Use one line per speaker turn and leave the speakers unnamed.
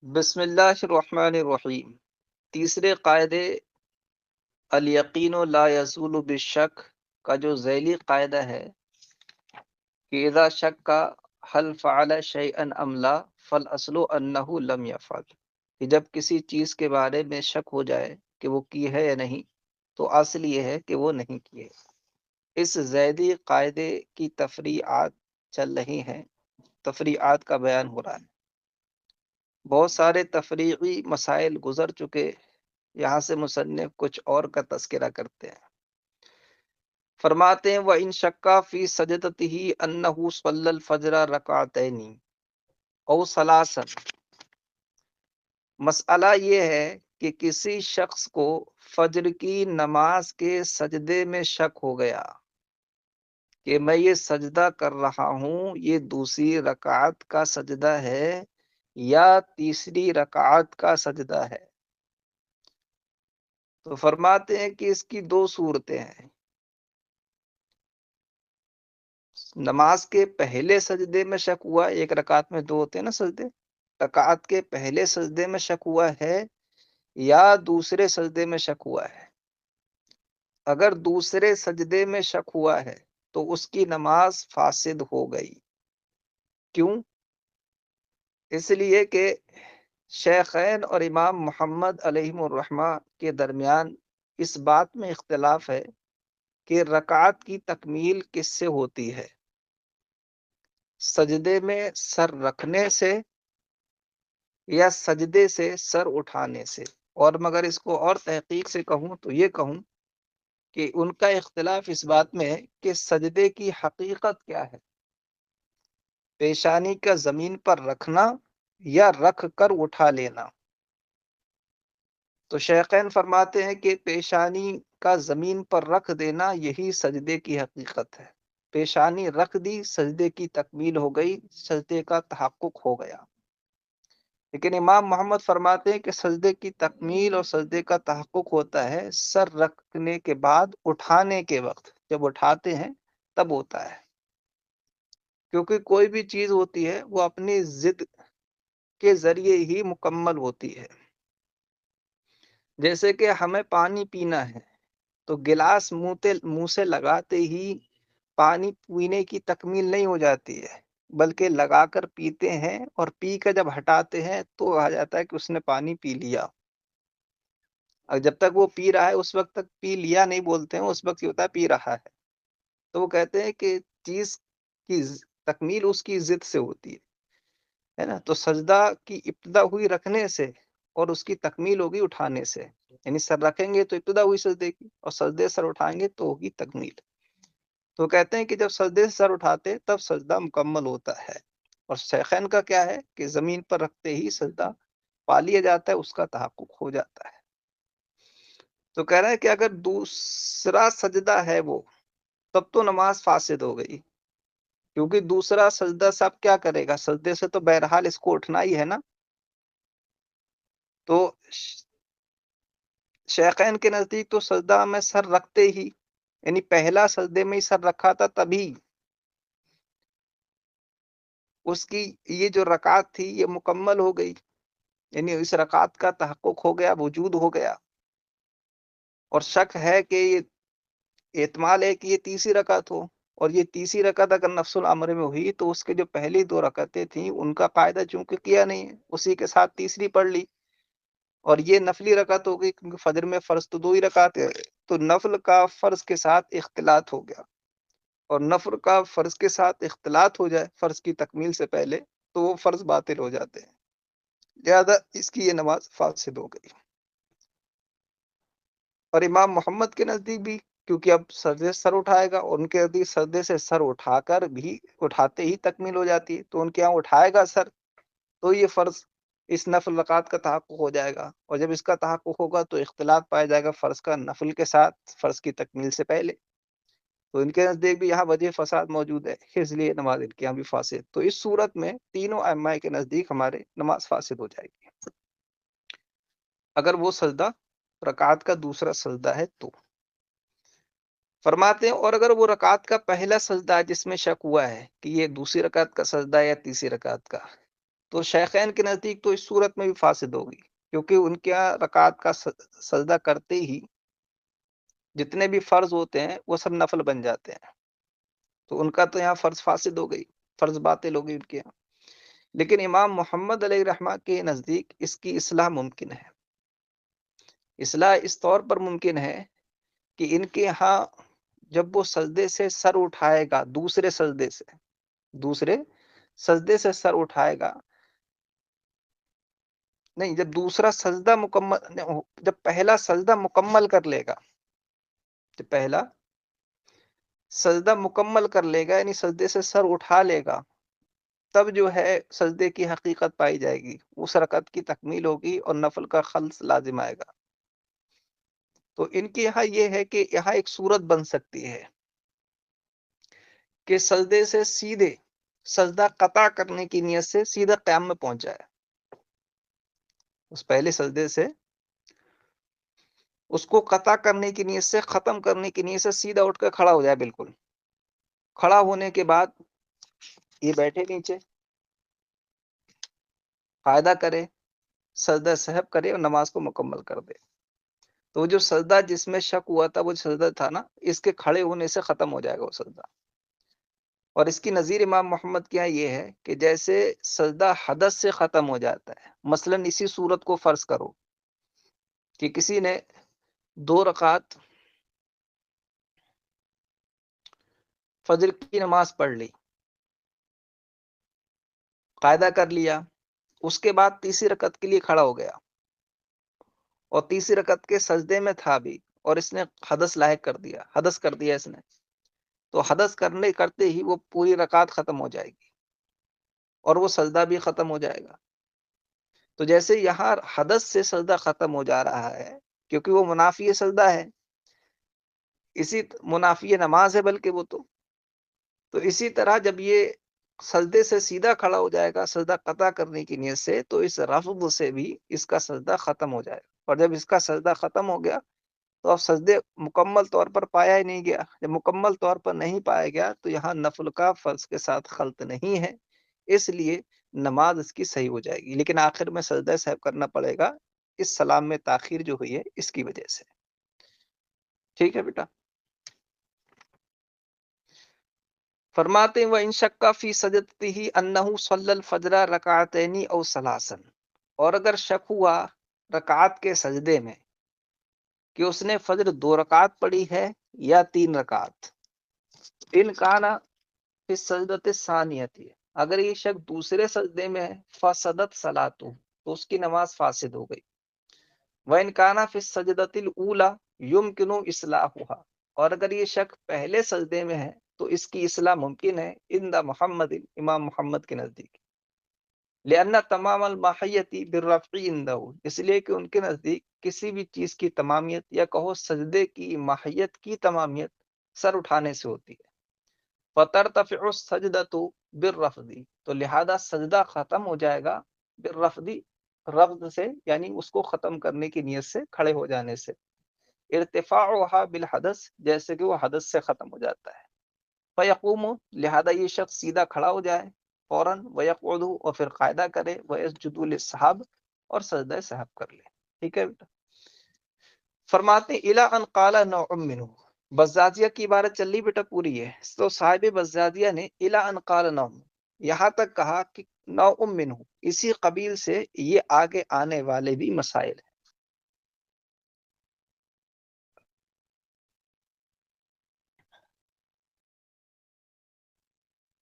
بسم اللہ الرحمن الرحیم۔ تیسرے قاعدے الیقین لا یزول بالشک کا جو ذیلی قاعدہ ہے کہ اذا شک کا هل فعل شیئا ام لا فالاصل انه لم يفعل، کہ جب کسی چیز کے بارے میں شک ہو جائے کہ وہ کی ہے یا نہیں تو اصل یہ ہے کہ وہ نہیں کی ہے۔ اس ذیلی قاعدے کی تفریعات چل رہی ہیں، تفریعات کا بیان ہو رہا ہے۔ بہت سارے تفریعی مسائل گزر چکے، یہاں سے مصنف کچھ اور کا تذکرہ کرتے ہیں۔ فرماتے ہیں وَإِن شَكَّ فِي سَجْدَتِهِ أَنَّهُ صَلَّى الْفَجْرَ رَكَعَتَيْنِ أَوْ ثَلَاثًا، مسئلہ یہ ہے کہ کسی شخص کو فجر کی نماز کے سجدے میں شک ہو گیا کہ میں یہ سجدہ کر رہا ہوں، یہ دوسری رکعت کا سجدہ ہے یا تیسری رکعت کا سجدہ ہے۔ تو فرماتے ہیں کہ اس کی دو صورتیں ہیں۔ نماز کے پہلے سجدے میں شک ہوا، ایک رکعت میں دو ہوتے ہیں نا سجدے، رکعت کے پہلے سجدے میں شک ہوا ہے یا دوسرے سجدے میں شک ہوا ہے۔ اگر دوسرے سجدے میں شک ہوا ہے تو اس کی نماز فاسد ہو گئی۔ کیوں؟ اس لیے کہ شیخین اور امام محمد علیہ الرحمہ کے درمیان اس بات میں اختلاف ہے کہ رکعت کی تکمیل کس سے ہوتی ہے، سجدے میں سر رکھنے سے یا سجدے سے سر اٹھانے سے۔ اور مگر اس کو اور تحقیق سے کہوں تو یہ کہوں کہ ان کا اختلاف اس بات میں ہے کہ سجدے کی حقیقت کیا ہے، پیشانی کا زمین پر رکھنا یا رکھ کر اٹھا لینا۔ تو شیخین فرماتے ہیں کہ پیشانی کا زمین پر رکھ دینا یہی سجدے کی حقیقت ہے۔ پیشانی رکھ دی، سجدے کی تکمیل ہو گئی، سجدے کا تحقق ہو گیا۔ لیکن امام محمد فرماتے ہیں کہ سجدے کی تکمیل اور سجدے کا تحقق ہوتا ہے سر رکھنے کے بعد اٹھانے کے وقت، جب اٹھاتے ہیں تب ہوتا ہے۔ کیونکہ کوئی بھی چیز ہوتی ہے وہ اپنی ضد کے ذریعے ہی مکمل ہوتی ہے۔ جیسے کہ ہمیں پانی پینا ہے تو گلاس منہ سے لگاتے ہی پانی پینے کی تکمیل نہیں ہو جاتی ہے، بلکہ لگا کر پیتے ہیں اور پی کر جب ہٹاتے ہیں تو آ جاتا ہے کہ اس نے پانی پی لیا۔ اور جب تک وہ پی رہا ہے اس وقت تک پی لیا نہیں بولتے ہیں، اس وقت یہ ہوتا ہے پی رہا ہے۔ تو وہ کہتے ہیں کہ چیز کی تکمیل اس کی ضد سے ہوتی ہے نا۔ تو سجدہ کی ابتدا ہوئی رکھنے سے اور اس کی تکمیل ہوگی اٹھانے سے، یعنی سر رکھیں گے تو ابتدا ہوئی سجدے کی، اور سجدے سر اٹھائیں گے تو ہوگی تکمیل۔ تو کہتے ہیں کہ جب سجدے سے سر اٹھاتے تب سجدہ مکمل ہوتا ہے۔ اور شیخین کا کیا ہے کہ زمین پر رکھتے ہی سجدہ پا لیا جاتا ہے، اس کا تحقق ہو جاتا ہے۔ تو کہہ رہا ہے کہ اگر دوسرا سجدہ ہے وہ، تب تو نماز فاسد ہو گئی، کیونکہ دوسرا سجدہ سب کیا کرے گا، سجدے سے تو بہرحال اس کو اٹھنا ہی ہے نا۔ تو شیخین کے نزدیک تو سجدہ میں سر رکھتے ہی، یعنی پہلا سجدے میں ہی سر رکھا تھا تبھی اس کی یہ جو رکعت تھی یہ مکمل ہو گئی، یعنی اس رکعت کا تحقق ہو گیا، وجود ہو گیا۔ اور شک ہے کہ یہ احتمال ہے کہ یہ تیسری رکعت ہو، اور یہ تیسری رکعت اگر نفس الامر میں ہوئی تو اس کے جو پہلی دو رکعتیں تھیں ان کا قاعدہ چونکہ کیا نہیں ہے، اسی کے ساتھ تیسری پڑھ لی، اور یہ نفلی رکعت ہو گئی کیونکہ فجر میں فرض تو دو ہی رکعت ہے، تو نفل کا فرض کے ساتھ اختلاط ہو گیا، اور نفل کا فرض کے ساتھ اختلاط ہو جائے فرض کی تکمیل سے پہلے تو وہ فرض باطل ہو جاتے ہیں، لہذا اس کی یہ نماز فاسد ہو گئی۔ اور امام محمد کے نزدیک بھی کیونکہ اب سجدے سے سر اٹھائے گا، اور ان کے نزدیک سجدے سے سر اٹھا کر بھی اٹھاتے ہی تکمیل ہو جاتی ہے، تو ان کے یہاں اٹھائے گا سر تو یہ فرض اس نفل رکعت کا تحقق ہو جائے گا، اور جب اس کا تحقق ہوگا تو اختلاط پایا جائے گا فرض کا نفل کے ساتھ فرض کی تکمیل سے پہلے۔ تو ان کے نزدیک بھی یہاں وجہ فساد موجود ہے، اس لیے نماز ان کے یہاں بھی فاسد۔ تو اس صورت میں تینوں ائمہ کے نزدیک ہمارے نماز فاسد ہو جائے گی اگر وہ سجدہ رکعت کا دوسرا سجدہ ہے تو۔ فرماتے ہیں اور اگر وہ رکعت کا پہلا سجدہ ہے جس میں شک ہوا ہے کہ یہ دوسری رکعت کا سجدہ ہے یا تیسری رکعت کا، تو شیخین کے نزدیک تو اس صورت میں بھی فاسد ہوگی، کیونکہ ان کے یہاں رکعت کا سجدہ کرتے ہی جتنے بھی فرض ہوتے ہیں وہ سب نفل بن جاتے ہیں، تو ان کا تو یہاں فرض فاسد ہو گئی، فرض باطل ہو گئی ان کے یہاں۔ لیکن امام محمد علیہ رحمہ کے نزدیک اس کی اصلاح ممکن ہے۔ اصلاح اس طور پر ممکن ہے کہ ان کے ہاں جب وہ سجدے سے سر اٹھائے گا، دوسرے سجدے سے سر اٹھائے گا، نہیں، جب دوسرا سجدہ مکمل، جب پہلا سجدہ مکمل کر لے گا، جب پہلا سجدہ مکمل کر لے گا یعنی سجدے سے سر اٹھا لے گا، تب جو ہے سجدے کی حقیقت پائی جائے گی، اس رکعت کی تکمیل ہوگی اور نفل کا خلص لازم آئے گا۔ تو ان کے یہاں یہ ہے کہ یہاں ایک صورت بن سکتی ہے کہ سجدے سے سیدھے سجدہ قطع کرنے کی نیت سے سیدھا قیام میں پہنچ جائے، اس پہلے سجدے سے اس کو قطع کرنے کی نیت سے، ختم کرنے کی نیت سے سیدھا اٹھ کر کھڑا ہو جائے، بالکل کھڑا ہونے کے بعد یہ بیٹھے نیچے، قاعدہ کرے، سجدہ سہو کرے اور نماز کو مکمل کر دے۔ تو جو سجدہ جس میں شک ہوا تھا، وہ سجدہ تھا نا، اس کے کھڑے ہونے سے ختم ہو جائے گا وہ سجدہ۔ اور اس کی نظیر امام محمد کے یہاں یہ ہے کہ جیسے سجدہ حدث سے ختم ہو جاتا ہے، مثلا اسی صورت کو فرض کرو کہ کسی نے 2 رکعت فجر کی نماز پڑھ لی، قاعدہ کر لیا، اس کے بعد تیسری رکعت کے لیے کھڑا ہو گیا اور تیسری رکعت کے سجدے میں تھا بھی، اور اس نے حدث لاحق کر دیا، حدث کر دیا اس نے، تو حدث کرتے ہی وہ پوری رکعت ختم ہو جائے گی اور وہ سجدہ بھی ختم ہو جائے گا۔ تو جیسے یہاں حدث سے سجدہ ختم ہو جا رہا ہے کیونکہ وہ منافی سجدہ ہے، اسی منافی نماز ہے بلکہ وہ تو اسی طرح جب یہ سجدے سے سیدھا کھڑا ہو جائے گا سجدہ قطع کرنے کی نیت سے، تو اس رفض سے بھی اس کا سجدہ ختم ہو جائے گا، اور جب اس کا سجدہ ختم ہو گیا تو اب سجدے مکمل طور پر پایا ہی نہیں گیا، جب مکمل طور پر نہیں پایا گیا تو یہاں نفل کا فرض کے ساتھ خلط نہیں ہے، اس لیے نماز اس کی صحیح ہو جائے گی، لیکن آخر میں سجدہ سہو کرنا پڑے گا اس سلام میں تاخیر جو ہوئی ہے اس کی وجہ سے۔ ٹھیک ہے بیٹا، فرماتے ہیں وَإِن شَكَّ فِي سَجْدَتِهِ أَنَّهُ صَلَّى الْفَجْرَ رَكَعَتَيْنِ أَوْ ثَلَاثًا، اور اگر شک ہوا رکعت کے سجدے میں کہ اس نے فجر 2 رکعت پڑھی ہے یا 3 رکعت، ان کانا فی السجدۃ الثانیۃ، اگر یہ شک دوسرے سجدے میں ہے فسدت صلاتہ، تو اس کی نماز فاسد ہو گئی، وَإِن كَانَ فِي السَّجْدَةِ الْأُولَى يُمْكِنُ إِصْلَاحُهَا، اور اگر یہ شک پہلے سجدے میں ہے تو اس کی اصلاح ممکن ہے عند محمد، امام محمد کے نزدیک، لأن تمام الماحیت بالرفع عنده، اس لیے کہ ان کے نزدیک کسی بھی چیز کی تمامیت یا کہو سجدے کی ماہیت کی تمامیت سر اٹھانے سے ہوتی ہے، فترتفع السجدۃ بالرفض، تو لہذا سجدہ ختم ہو جائے گا بالرفض، رفض سے یعنی اس کو ختم کرنے کی نیت سے، کھڑے ہو جانے سے، ارتفاعها بالحدث، جیسے کہ وہ حدث سے ختم ہو جاتا ہے، فیقوم، لہذا یہ شخص سیدھا کھڑا ہو جائے فوراً، ویقعد، اور پھر قاعدہ کرے، ویسجد للسہو، اور سجدہ سہو کر لے۔ ٹھیک ہے بیٹا، فرماتے الی ان قال نوع منہ، بزازیہ کی عبارت چل رہی بیٹا پوری ہے، تو صاحب بزازیہ نے الی ان قال نوع، یہاں تک کہا کہ نوع منہ، اسی قبیل سے یہ آگے آنے والے بھی مسائل ہیں۔